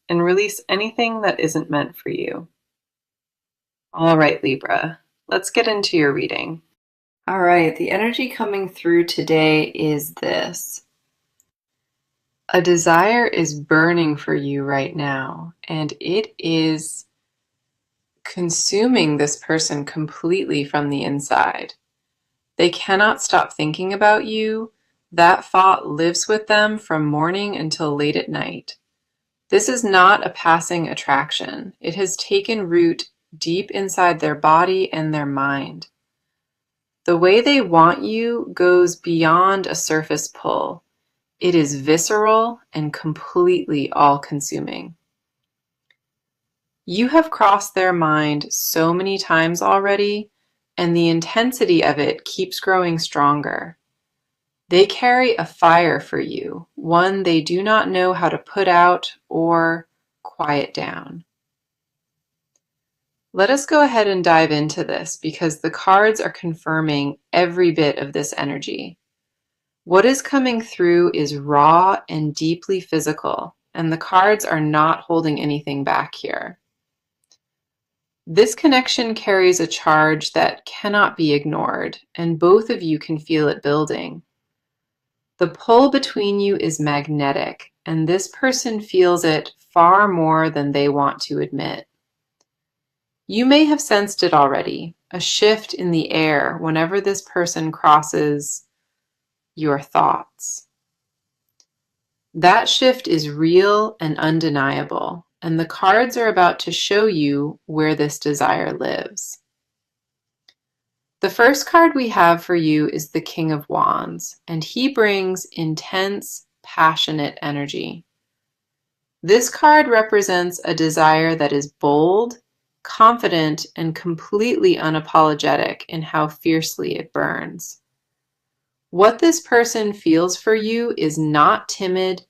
and release anything that isn't meant for you. All right, Libra, let's get into your reading. All right, the energy coming through today is this. A desire is burning for you right now, and it is consuming this person completely from the inside. They cannot stop thinking about you. That thought lives with them from morning until late at night. This is not a passing attraction. It has taken root deep inside their body and their mind. The way they want you goes beyond a surface pull. It is visceral and completely all-consuming. You have crossed their mind so many times already, and the intensity of it keeps growing stronger. They carry a fire for you, one they do not know how to put out or quiet down. Let us go ahead and dive into this because the cards are confirming every bit of this energy. What is coming through is raw and deeply physical, and the cards are not holding anything back here. This connection carries a charge that cannot be ignored, and both of you can feel it building. The pull between you is magnetic, and this person feels it far more than they want to admit. You may have sensed it already, a shift in the air whenever this person crosses your thoughts. That shift is real and undeniable, and the cards are about to show you where this desire lives. The first card we have for you is the King of Wands, and he brings intense, passionate energy. This card represents a desire that is bold, confident, and completely unapologetic in how fiercely it burns. What this person feels for you is not timid,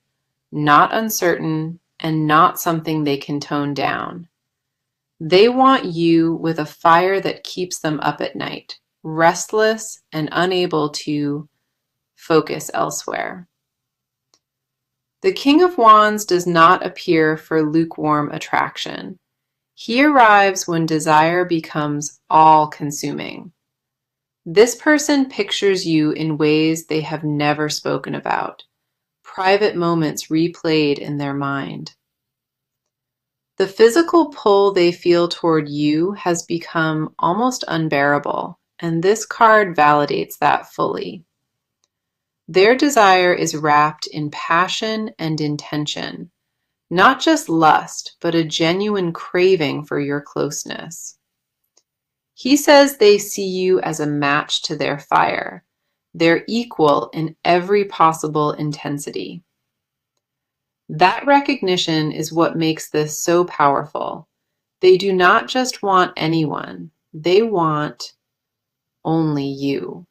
not uncertain, and not something they can tone down. They want you with a fire that keeps them up at night, restless and unable to focus elsewhere. The King of Wands does not appear for lukewarm attraction. He arrives when desire becomes all-consuming. This person pictures you in ways they have never spoken about, private moments replayed in their mind. The physical pull they feel toward you has become almost unbearable, and this card validates that fully. Their desire is wrapped in passion and intention, not just lust, but a genuine craving for your closeness. He says they see you as a match to their fire, their equal in every possible intensity. That recognition is what makes this so powerful. They do not just want anyone, they want only you.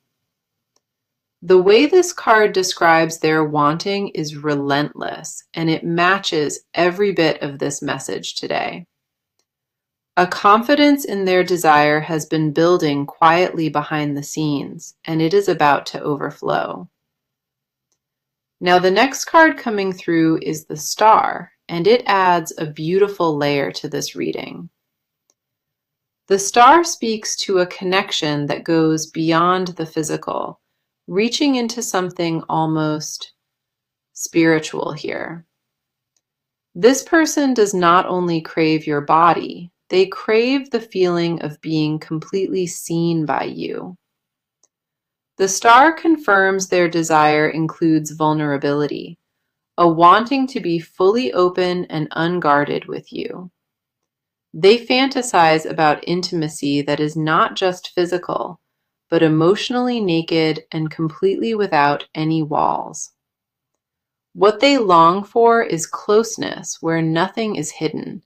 The way this card describes their wanting is relentless, and it matches every bit of this message today. A confidence in their desire has been building quietly behind the scenes, and it is about to overflow. Now the next card coming through is the Star, and it adds a beautiful layer to this reading. The Star speaks to a connection that goes beyond the physical, reaching into something almost spiritual here. This person does not only crave your body, they crave the feeling of being completely seen by you. The Star confirms their desire includes vulnerability, a wanting to be fully open and unguarded with you. They fantasize about intimacy that is not just physical, but emotionally naked and completely without any walls. What they long for is closeness where nothing is hidden,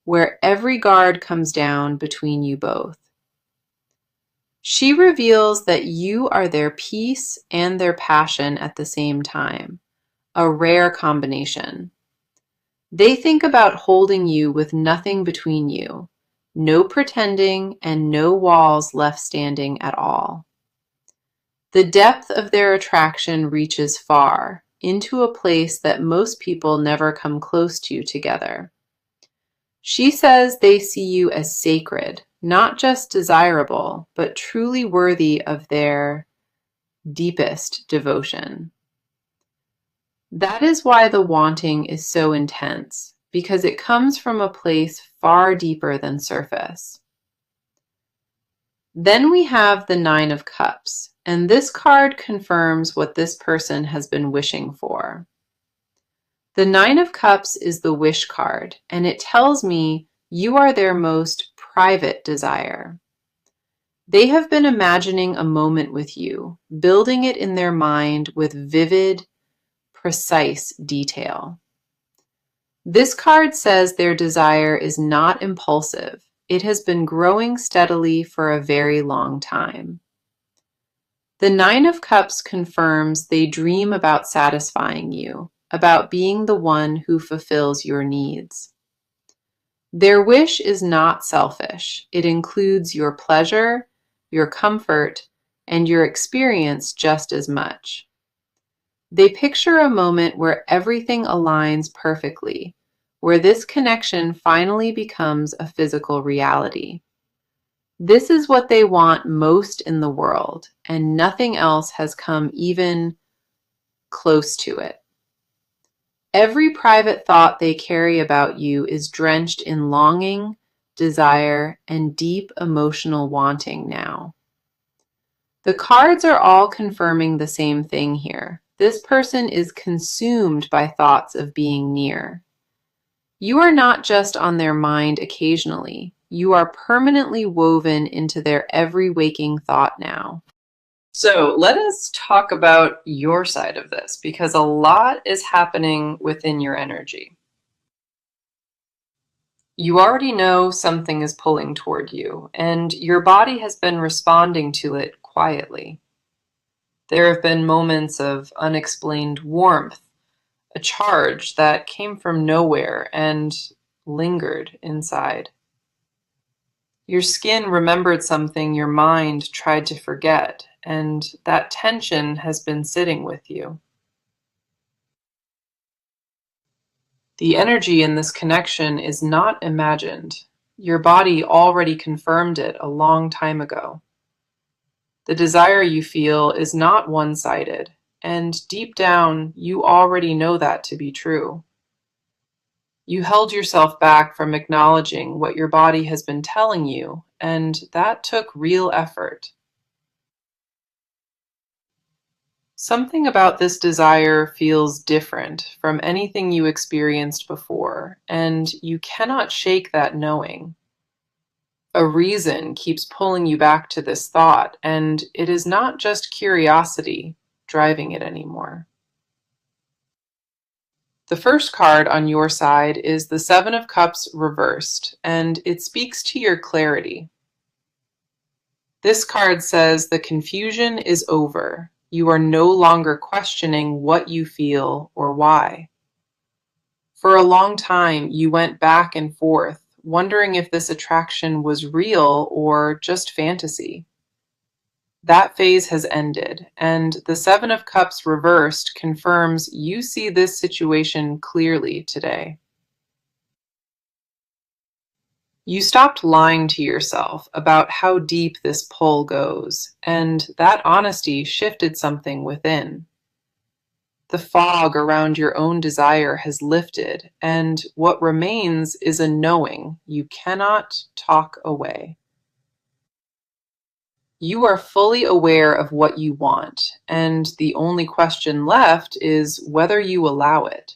where every guard comes down between you both. She reveals that you are their peace and their passion at the same time, a rare combination. They think about holding you with nothing between you, no pretending and no walls left standing at all. The depth of their attraction reaches far, into a place that most people never come close to together. She says they see you as sacred, not just desirable, but truly worthy of their deepest devotion. That is why the wanting is so intense, because it comes from a place far deeper than surface. Then we have the Nine of Cups, and this card confirms what this person has been wishing for. The Nine of Cups is the wish card, and it tells me you are their most private desire. They have been imagining a moment with you, building it in their mind with vivid, precise detail. This card says their desire is not impulsive. It has been growing steadily for a very long time. The Nine of Cups confirms they dream about satisfying you, about being the one who fulfills your needs. Their wish is not selfish. It includes your pleasure, your comfort, and your experience just as much. They picture a moment where everything aligns perfectly, where this connection finally becomes a physical reality. This is what they want most in the world, and nothing else has come even close to it. Every private thought they carry about you is drenched in longing, desire, and deep emotional wanting now. The cards are all confirming the same thing here. This person is consumed by thoughts of being near. You are not just on their mind occasionally. You are permanently woven into their every waking thought now. So let us talk about your side of this, because a lot is happening within your energy. You already know something is pulling toward you, and your body has been responding to it quietly. There have been moments of unexplained warmth, a charge that came from nowhere and lingered inside. Your skin remembered something your mind tried to forget, and that tension has been sitting with you. The energy in this connection is not imagined. Your body already confirmed it a long time ago. The desire you feel is not one-sided, and deep down, you already know that to be true. You held yourself back from acknowledging what your body has been telling you, and that took real effort. Something about this desire feels different from anything you experienced before, and you cannot shake that knowing. A reason keeps pulling you back to this thought, and it is not just curiosity driving it anymore. The first card on your side is the Seven of Cups reversed, and it speaks to your clarity. This card says the confusion is over. You are no longer questioning what you feel or why. For a long time, you went back and forth, wondering if this attraction was real or just fantasy. That phase has ended, and the Seven of Cups reversed confirms you see this situation clearly today. You stopped lying to yourself about how deep this pull goes, and that honesty shifted something within. The fog around your own desire has lifted, and what remains is a knowing you cannot talk away. You are fully aware of what you want, and the only question left is whether you allow it.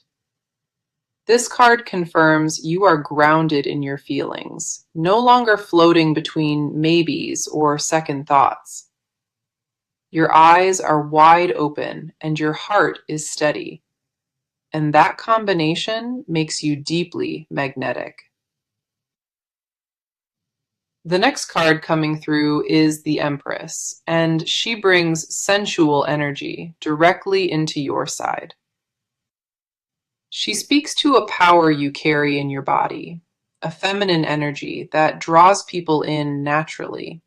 This card confirms you are grounded in your feelings, no longer floating between maybes or second thoughts. Your eyes are wide open and your heart is steady, and that combination makes you deeply magnetic. The next card coming through is the Empress, and she brings sensual energy directly into your side. She speaks to a power you carry in your body, a feminine energy that draws people in naturally.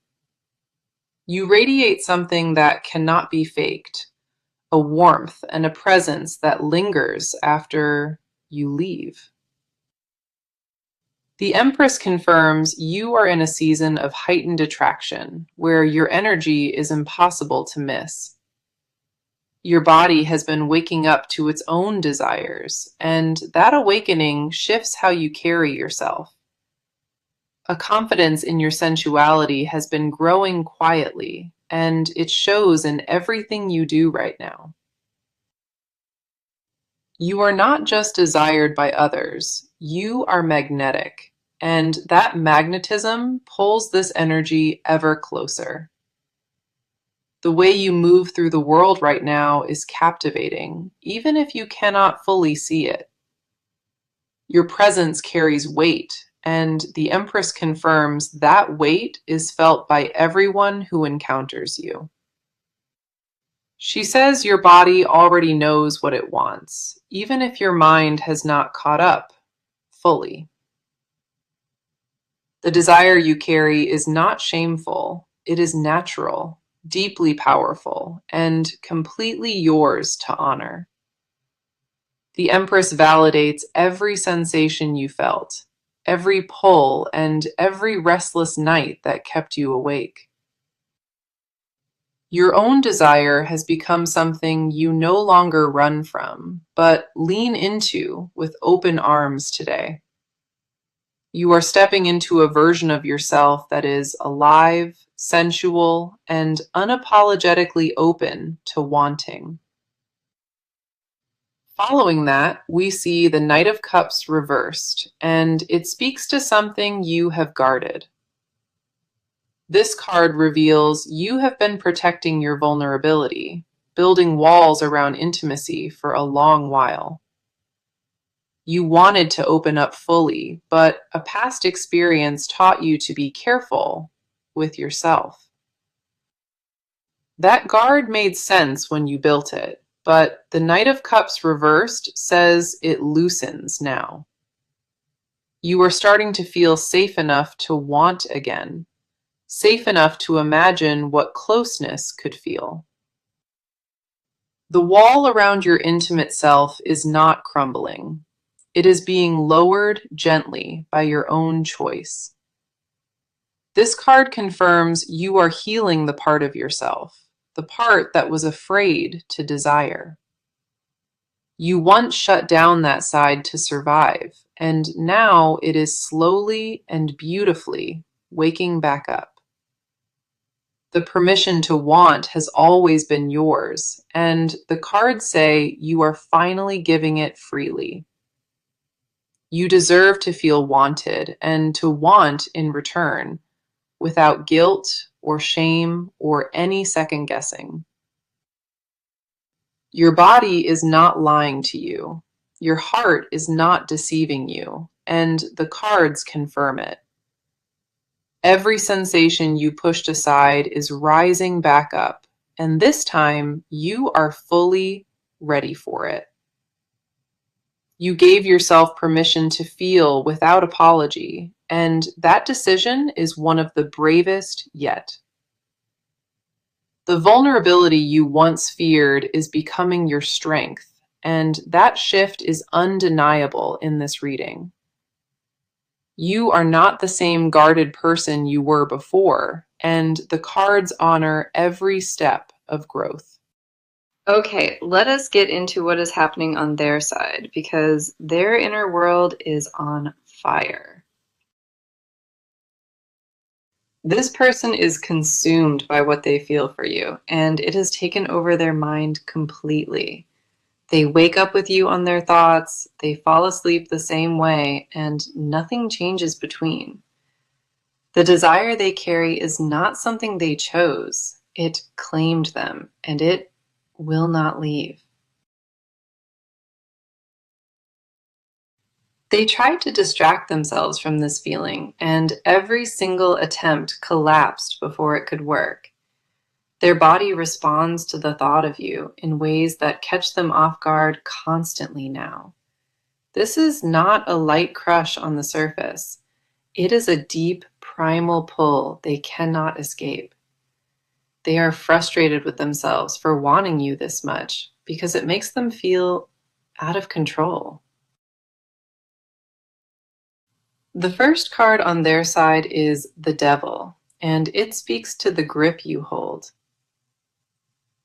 You radiate something that cannot be faked, a warmth and a presence that lingers after you leave. The Empress confirms you are in a season of heightened attraction, where your energy is impossible to miss. Your body has been waking up to its own desires, and that awakening shifts how you carry yourself. A confidence in your sensuality has been growing quietly, and it shows in everything you do right now. You are not just desired by others, you are magnetic, and that magnetism pulls this energy ever closer. The way you move through the world right now is captivating, even if you cannot fully see it. Your presence carries weight, and the Empress confirms that weight is felt by everyone who encounters you. She says your body already knows what it wants, even if your mind has not caught up fully. The desire you carry is not shameful, it is natural, deeply powerful, and completely yours to honor. The Empress validates every sensation you felt, every pull, and every restless night that kept you awake. Your own desire has become something you no longer run from, but lean into with open arms today. You are stepping into a version of yourself that is alive, sensual, and unapologetically open to wanting. Following that, we see the Knight of Cups reversed, and it speaks to something you have guarded. This card reveals you have been protecting your vulnerability, building walls around intimacy for a long while. You wanted to open up fully, but a past experience taught you to be careful with yourself. That guard made sense when you built it, but the Knight of Cups reversed says it loosens now. You are starting to feel safe enough to want again, safe enough to imagine what closeness could feel. The wall around your intimate self is not crumbling. It is being lowered gently by your own choice. This card confirms you are healing the part of yourself, the part that was afraid to desire. You once shut down that side to survive, and now it is slowly and beautifully waking back up. The permission to want has always been yours, and the cards say you are finally giving it freely. You deserve to feel wanted and to want in return, without guilt or shame or any second guessing. Your body is not lying to you. Your heart is not deceiving you, and the cards confirm it. Every sensation you pushed aside is rising back up, and this time you are fully ready for it. You gave yourself permission to feel without apology, and that decision is one of the bravest yet. The vulnerability you once feared is becoming your strength, and that shift is undeniable in this reading. You are not the same guarded person you were before, and the cards honor every step of growth. Okay, let us get into what is happening on their side, because their inner world is on fire. This person is consumed by what they feel for you, and it has taken over their mind completely. They wake up with you on their thoughts, they fall asleep the same way, and nothing changes between. The desire they carry is not something they chose. It claimed them, and it will not leave. They tried to distract themselves from this feeling, and every single attempt collapsed before it could work. Their body responds to the thought of you in ways that catch them off guard constantly now. This is not a light crush on the surface. It is a deep, primal pull they cannot escape. They are frustrated with themselves for wanting you this much because it makes them feel out of control. The first card on their side is the Devil, and it speaks to the grip you hold.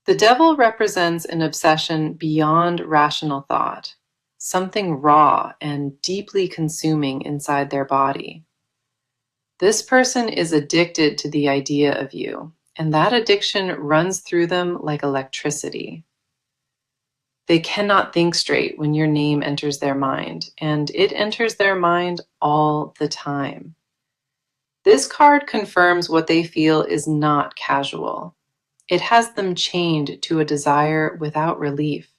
The Devil represents an obsession beyond rational thought, something raw and deeply consuming inside their body. This person is addicted to the idea of you, and that addiction runs through them like electricity. They cannot think straight when your name enters their mind, and it enters their mind all the time. This card confirms what they feel is not casual. It has them chained to a desire without relief.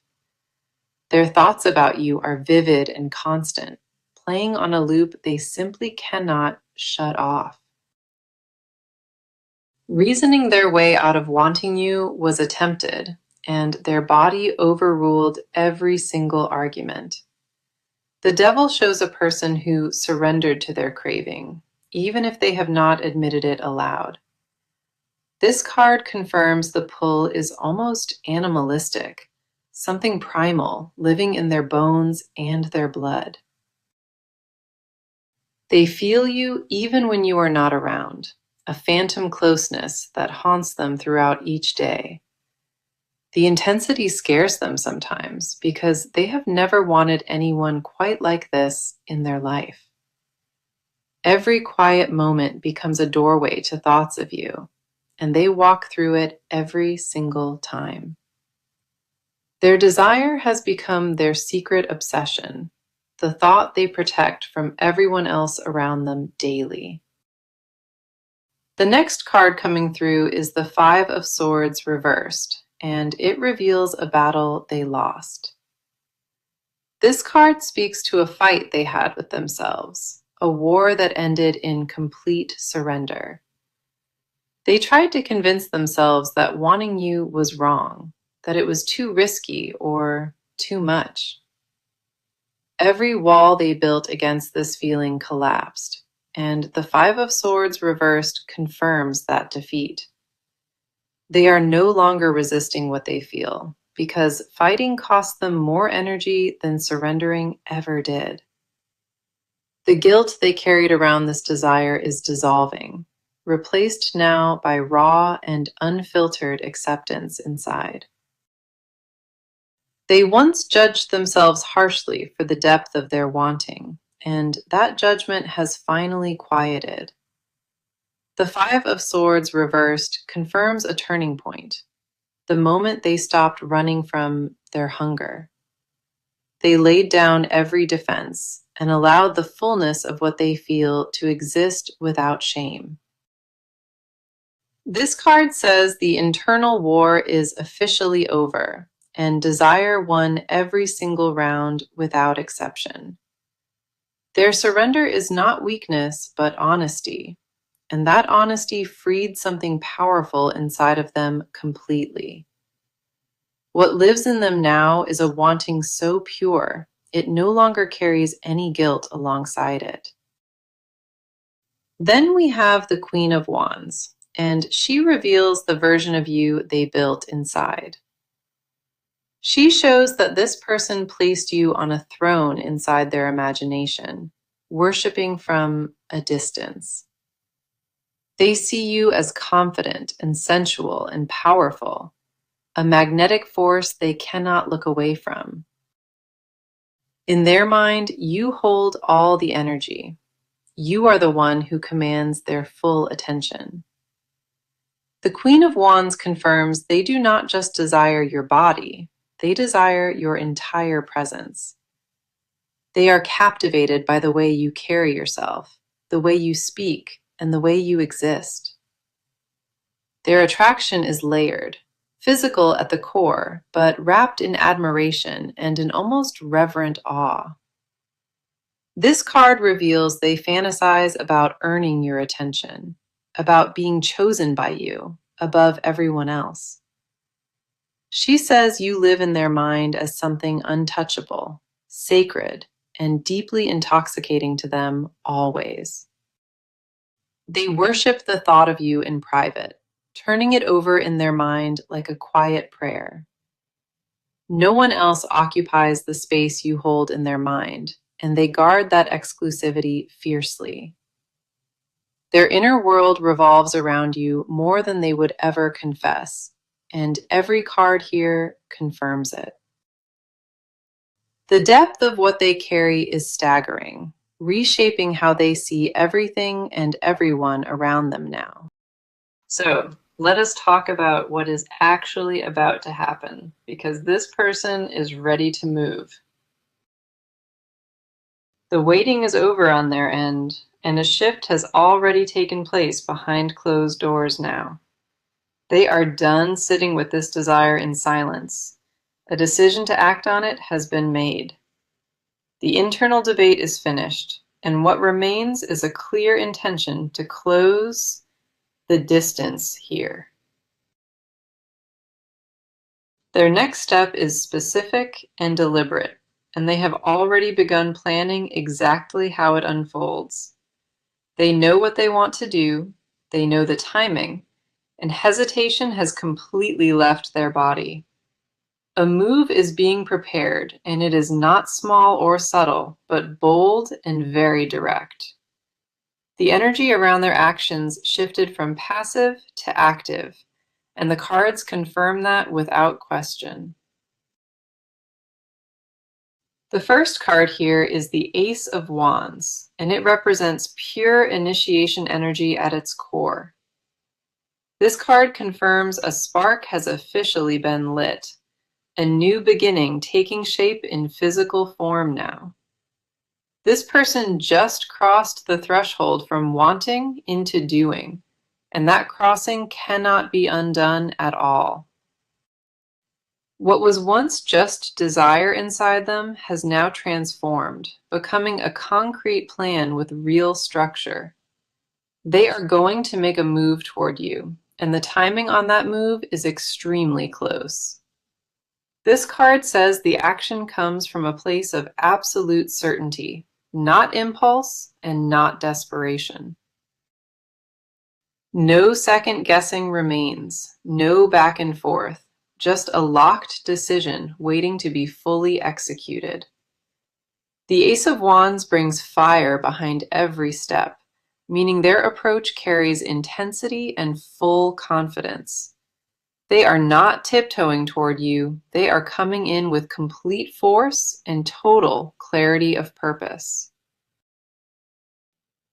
Their thoughts about you are vivid and constant, playing on a loop they simply cannot shut off. Reasoning their way out of wanting you was attempted, and their body overruled every single argument. The Devil shows a person who surrendered to their craving, even if they have not admitted it aloud. This card confirms the pull is almost animalistic, something primal living in their bones and their blood. They feel you even when you are not around, a phantom closeness that haunts them throughout each day. The intensity scares them sometimes because they have never wanted anyone quite like this in their life. Every quiet moment becomes a doorway to thoughts of you, and they walk through it every single time. Their desire has become their secret obsession, the thought they protect from everyone else around them daily. The next card coming through is the Five of Swords reversed, and it reveals a battle they lost. This card speaks to a fight they had with themselves, a war that ended in complete surrender. They tried to convince themselves that wanting you was wrong, that it was too risky or too much. Every wall they built against this feeling collapsed, and the Five of Swords reversed confirms that defeat. They are no longer resisting what they feel, because fighting cost them more energy than surrendering ever did. The guilt they carried around this desire is dissolving, replaced now by raw and unfiltered acceptance inside. They once judged themselves harshly for the depth of their wanting, and that judgment has finally quieted. The Five of Swords reversed confirms a turning point, the moment they stopped running from their hunger. They laid down every defense and allowed the fullness of what they feel to exist without shame. This card says the internal war is officially over, and desire won every single round without exception. Their surrender is not weakness, but honesty, and that honesty freed something powerful inside of them completely. What lives in them now is a wanting so pure, it no longer carries any guilt alongside it. Then we have the Queen of Wands, and she reveals the version of you they built inside. She shows that this person placed you on a throne inside their imagination, worshiping from a distance. They see you as confident and sensual and powerful, a magnetic force they cannot look away from. In their mind, you hold all the energy. You are the one who commands their full attention. The Queen of Wands confirms they do not just desire your body, they desire your entire presence. They are captivated by the way you carry yourself, the way you speak, and the way you exist. Their attraction is layered, physical at the core, but wrapped in admiration and an almost reverent awe. This card reveals they fantasize about earning your attention, about being chosen by you above everyone else. She says you live in their mind as something untouchable, sacred, and deeply intoxicating to them always. They worship the thought of you in private, turning it over in their mind like a quiet prayer. No one else occupies the space you hold in their mind, and they guard that exclusivity fiercely. Their inner world revolves around you more than they would ever confess, and every card here confirms it. The depth of what they carry is staggering, reshaping how they see everything and everyone around them now. So, let us talk about what is actually about to happen, because this person is ready to move. The waiting is over on their end, and a shift has already taken place behind closed doors now. They are done sitting with this desire in silence. A decision to act on it has been made. The internal debate is finished, and what remains is a clear intention to close the distance here. Their next step is specific and deliberate, and they have already begun planning exactly how it unfolds. They know what they want to do, they know the timing, and hesitation has completely left their body. A move is being prepared, and it is not small or subtle, but bold and very direct. The energy around their actions shifted from passive to active, and the cards confirm that without question. The first card here is the Ace of Wands, and it represents pure initiation energy at its core. This card confirms a spark has officially been lit, a new beginning taking shape in physical form now. This person just crossed the threshold from wanting into doing, and that crossing cannot be undone at all. What was once just desire inside them has now transformed, becoming a concrete plan with real structure. They are going to make a move toward you, and the timing on that move is extremely close. This card says the action comes from a place of absolute certainty, not impulse and not desperation. No second guessing remains, no back and forth, just a locked decision waiting to be fully executed. The Ace of Wands brings fire behind every step, meaning their approach carries intensity and full confidence. They are not tiptoeing toward you, they are coming in with complete force and total clarity of purpose.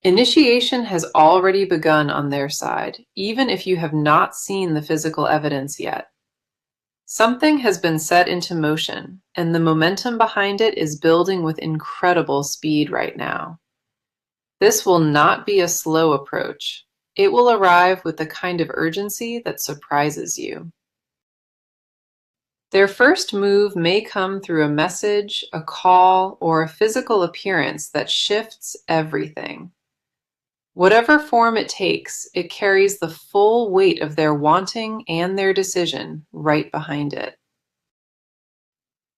Initiation has already begun on their side, even if you have not seen the physical evidence yet. Something has been set into motion, and the momentum behind it is building with incredible speed right now. This will not be a slow approach. It will arrive with the kind of urgency that surprises you. Their first move may come through a message, a call, or a physical appearance that shifts everything. Whatever form it takes, it carries the full weight of their wanting and their decision right behind it.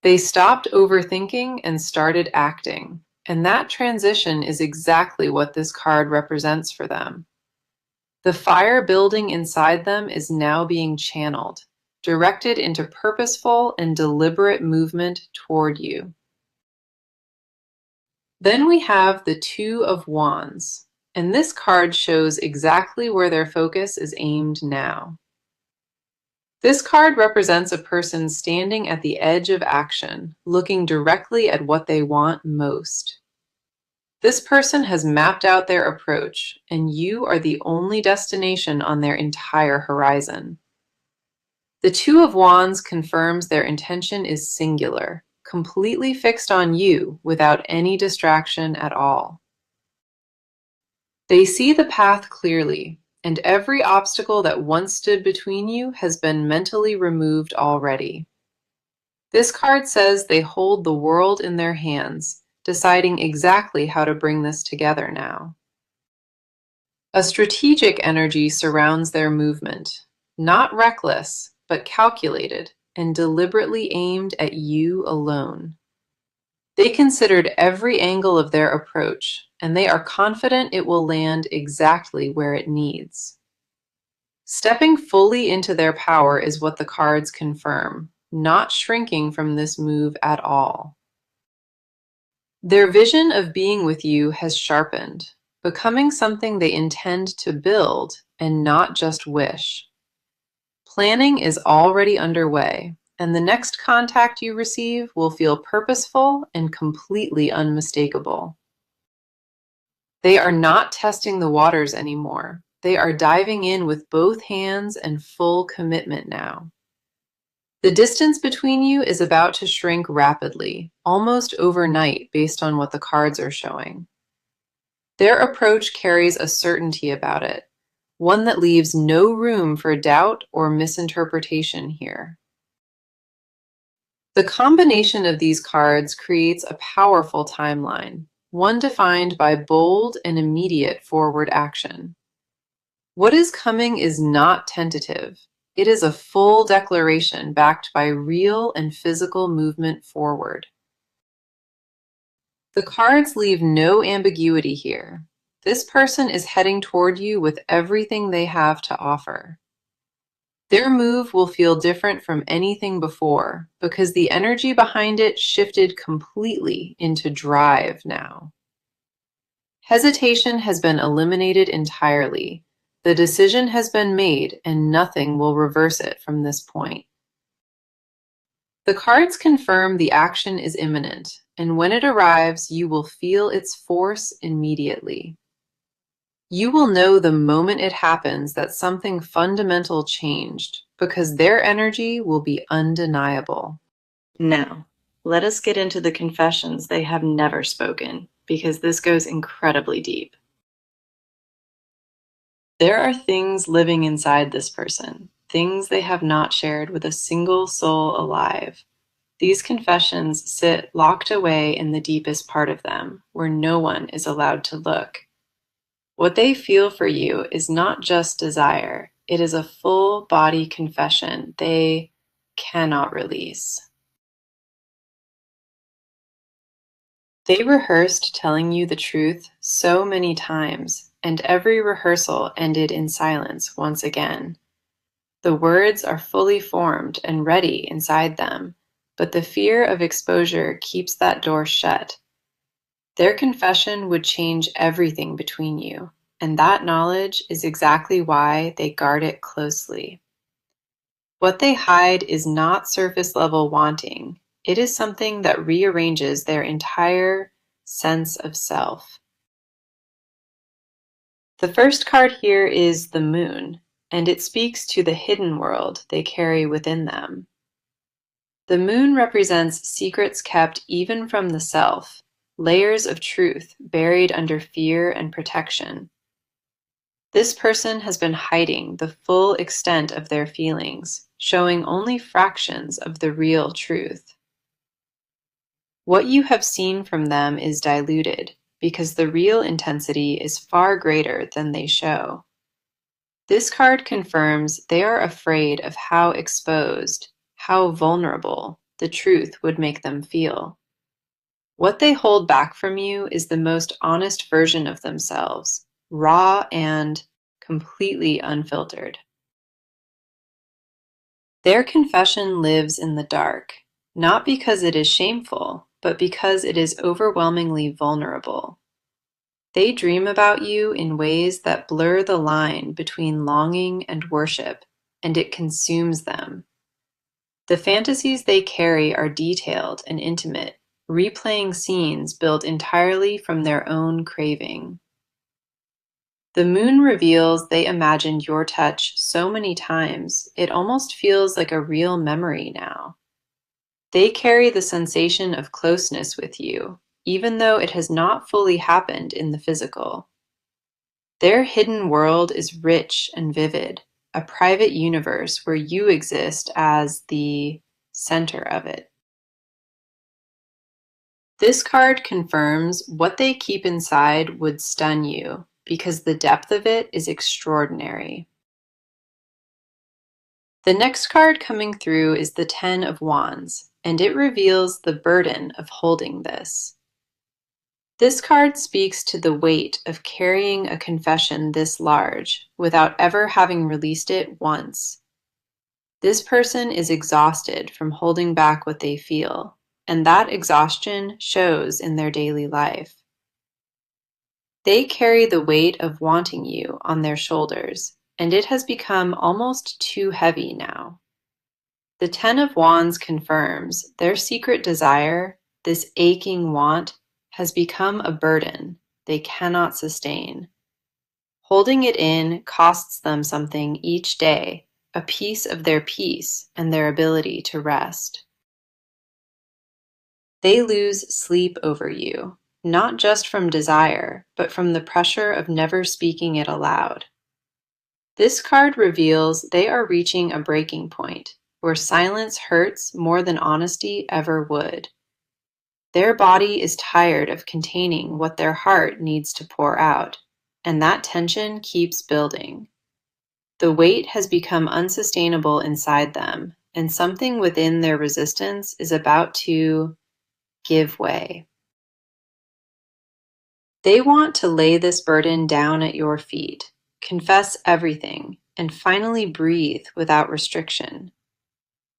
They stopped overthinking and started acting, and that transition is exactly what this card represents for them. The fire building inside them is now being channeled, directed into purposeful and deliberate movement toward you. Then we have the Two of Wands, and this card shows exactly where their focus is aimed now. This card represents a person standing at the edge of action, looking directly at what they want most. This person has mapped out their approach, and you are the only destination on their entire horizon. The Two of Wands confirms their intention is singular, completely fixed on you without any distraction at all. They see the path clearly, and every obstacle that once stood between you has been mentally removed already. This card says they hold the world in their hands, deciding exactly how to bring this together now. A strategic energy surrounds their movement, not reckless, but calculated and deliberately aimed at you alone. They considered every angle of their approach, and they are confident it will land exactly where it needs. Stepping fully into their power is what the cards confirm, not shrinking from this move at all. Their vision of being with you has sharpened, becoming something they intend to build and not just wish. Planning is already underway, and the next contact you receive will feel purposeful and completely unmistakable. They are not testing the waters anymore. They are diving in with both hands and full commitment now. The distance between you is about to shrink rapidly, almost overnight based on what the cards are showing. Their approach carries a certainty about it, one that leaves no room for doubt or misinterpretation here. The combination of these cards creates a powerful timeline, one defined by bold and immediate forward action. What is coming is not tentative. It is a full declaration backed by real and physical movement forward. The cards leave no ambiguity here. This person is heading toward you with everything they have to offer. Their move will feel different from anything before because the energy behind it shifted completely into drive now. Hesitation has been eliminated entirely. The decision has been made and nothing will reverse it from this point. The cards confirm the action is imminent, and when it arrives, you will feel its force immediately. You will know the moment it happens that something fundamental changed, because their energy will be undeniable. Now, let us get into the confessions they have never spoken, because this goes incredibly deep. There are things living inside this person, things they have not shared with a single soul alive. These confessions sit locked away in the deepest part of them, where no one is allowed to look. What they feel for you is not just desire, it is a full body confession they cannot release. They rehearsed telling you the truth so many times, and every rehearsal ended in silence once again. The words are fully formed and ready inside them, but the fear of exposure keeps that door shut. Their confession would change everything between you, and that knowledge is exactly why they guard it closely. What they hide is not surface level wanting. It is something that rearranges their entire sense of self. The first card here is the Moon, and it speaks to the hidden world they carry within them. The Moon represents secrets kept even from the self, layers of truth buried under fear and protection. This person has been hiding the full extent of their feelings, showing only fractions of the real truth. What you have seen from them is diluted, because the real intensity is far greater than they show. This card confirms they are afraid of how exposed, how vulnerable the truth would make them feel. What they hold back from you is the most honest version of themselves, raw and completely unfiltered. Their confession lives in the dark, not because it is shameful, but because it is overwhelmingly vulnerable. They dream about you in ways that blur the line between longing and worship, and it consumes them. The fantasies they carry are detailed and intimate, replaying scenes built entirely from their own craving. The Moon reveals they imagined your touch so many times, it almost feels like a real memory now. They carry the sensation of closeness with you, even though it has not fully happened in the physical. Their hidden world is rich and vivid, a private universe where you exist as the center of it. This card confirms what they keep inside would stun you, because the depth of it is extraordinary. The next card coming through is the Ten of Wands, and it reveals the burden of holding this. This card speaks to the weight of carrying a confession this large without ever having released it once. This person is exhausted from holding back what they feel, and that exhaustion shows in their daily life. They carry the weight of wanting you on their shoulders, and it has become almost too heavy now. The Ten of Wands confirms their secret desire, this aching want, has become a burden they cannot sustain. Holding it in costs them something each day, a piece of their peace and their ability to rest. They lose sleep over you, not just from desire, but from the pressure of never speaking it aloud. This card reveals they are reaching a breaking point, where silence hurts more than honesty ever would. Their body is tired of containing what their heart needs to pour out, and that tension keeps building. The weight has become unsustainable inside them, and something within their resistance is about to give way. They want to lay this burden down at your feet, confess everything, and finally breathe without restriction.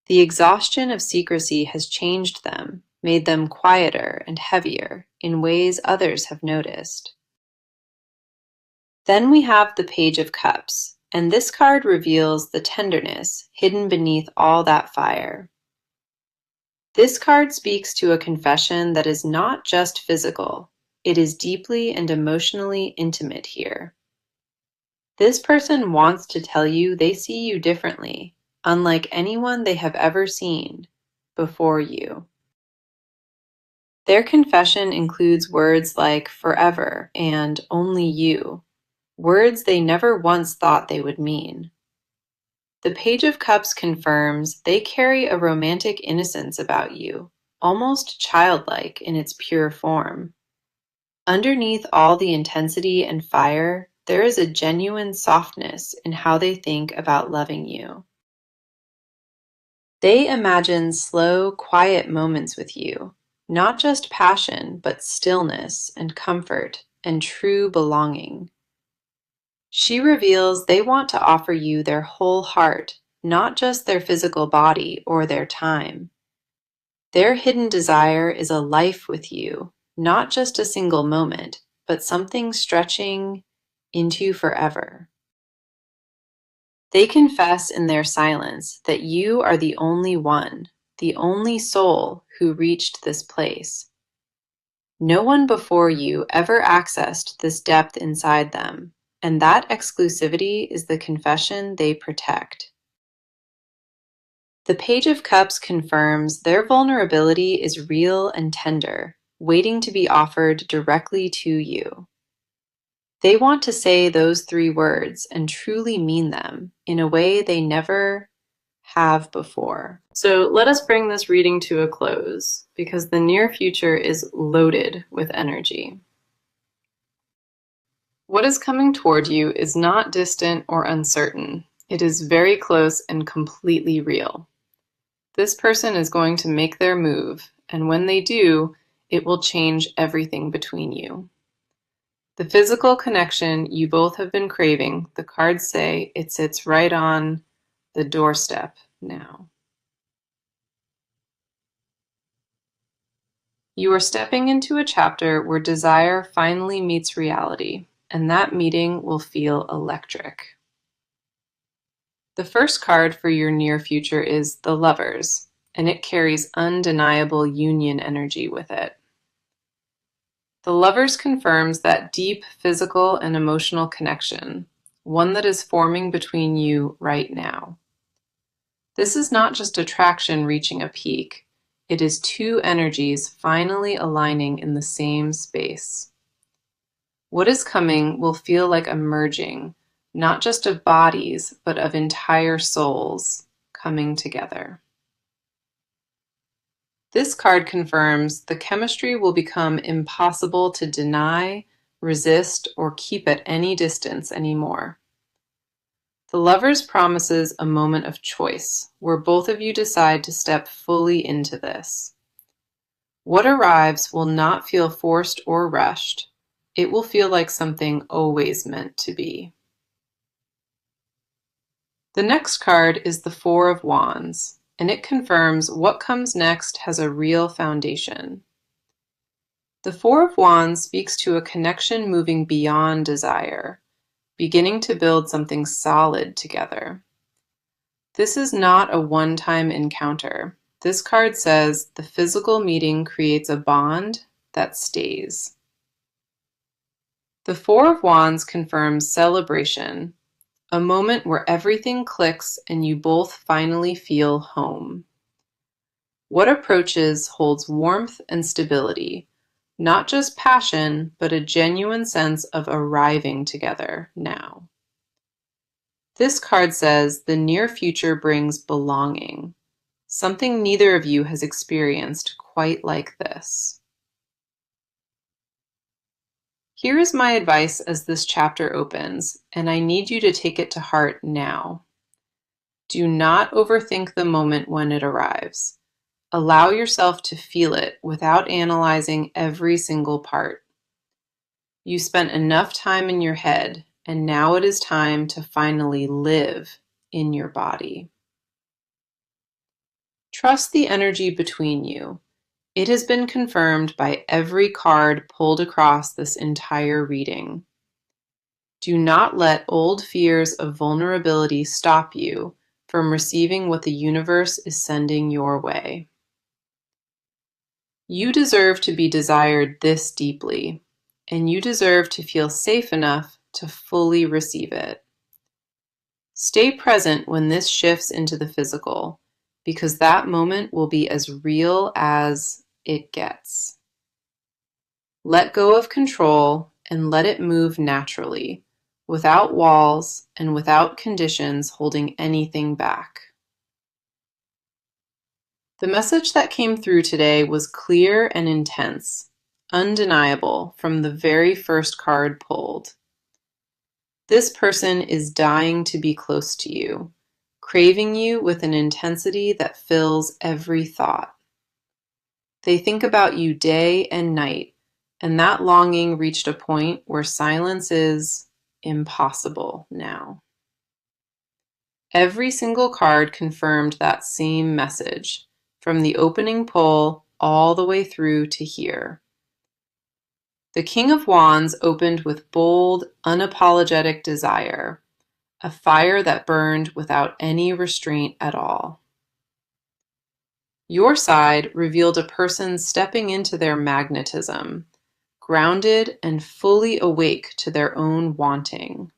The exhaustion of secrecy has changed them, made them quieter and heavier in ways others have noticed. Then we have the Page of Cups, and this card reveals the tenderness hidden beneath all that fire. This card speaks to a confession that is not just physical, it is deeply and emotionally intimate here. This person wants to tell you they see you differently, unlike anyone they have ever seen before you. Their confession includes words like forever and only you, words they never once thought they would mean. The Page of Cups confirms they carry a romantic innocence about you, almost childlike in its pure form. Underneath all the intensity and fire, there is a genuine softness in how they think about loving you. They imagine slow, quiet moments with you, not just passion, but stillness and comfort and true belonging. She reveals they want to offer you their whole heart, not just their physical body or their time. Their hidden desire is a life with you, not just a single moment, but something stretching into forever. They confess in their silence that you are the only one, the only soul who reached this place. No one before you ever accessed this depth inside them, and that exclusivity is the confession they protect. The Page of Cups confirms their vulnerability is real and tender, waiting to be offered directly to you. They want to say those three words and truly mean them in a way they never have before. So let us bring this reading to a close because the near future is loaded with energy. What is coming toward you is not distant or uncertain. It is very close and completely real. This person is going to make their move, and when they do, it will change everything between you. The physical connection you both have been craving, the cards say it sits right on the doorstep now. You are stepping into a chapter where desire finally meets reality, and that meeting will feel electric. The first card for your near future is the Lovers, and it carries undeniable union energy with it. The Lovers confirms that deep physical and emotional connection, one that is forming between you right now. This is not just attraction reaching a peak, it is two energies finally aligning in the same space. What is coming will feel like a merging, not just of bodies, but of entire souls coming together. This card confirms the chemistry will become impossible to deny, resist, or keep at any distance anymore. The Lovers promises a moment of choice, where both of you decide to step fully into this. What arrives will not feel forced or rushed. It will feel like something always meant to be. The next card is the Four of Wands, and it confirms what comes next has a real foundation. The Four of Wands speaks to a connection moving beyond desire, beginning to build something solid together. This is not a one-time encounter. This card says the physical meeting creates a bond that stays. The Four of Wands confirms celebration, a moment where everything clicks and you both finally feel home. What approaches holds warmth and stability, not just passion, but a genuine sense of arriving together now. This card says the near future brings belonging, something neither of you has experienced quite like this. Here is my advice as this chapter opens, and I need you to take it to heart now. Do not overthink the moment when it arrives. Allow yourself to feel it without analyzing every single part. You spent enough time in your head, and now it is time to finally live in your body. Trust the energy between you. It has been confirmed by every card pulled across this entire reading. Do not let old fears of vulnerability stop you from receiving what the universe is sending your way. You deserve to be desired this deeply, and you deserve to feel safe enough to fully receive it. Stay present when this shifts into the physical, because that moment will be as real as it gets. Let go of control and let it move naturally, without walls and without conditions holding anything back. The message that came through today was clear and intense, undeniable from the very first card pulled. This person is dying to be close to you, craving you with an intensity that fills every thought. They think about you day and night, and that longing reached a point where silence is impossible now. Every single card confirmed that same message, from the opening pull all the way through to here. The King of Wands opened with bold, unapologetic desire, a fire that burned without any restraint at all. Your side revealed a person stepping into their magnetism, grounded and fully awake to their own wanting.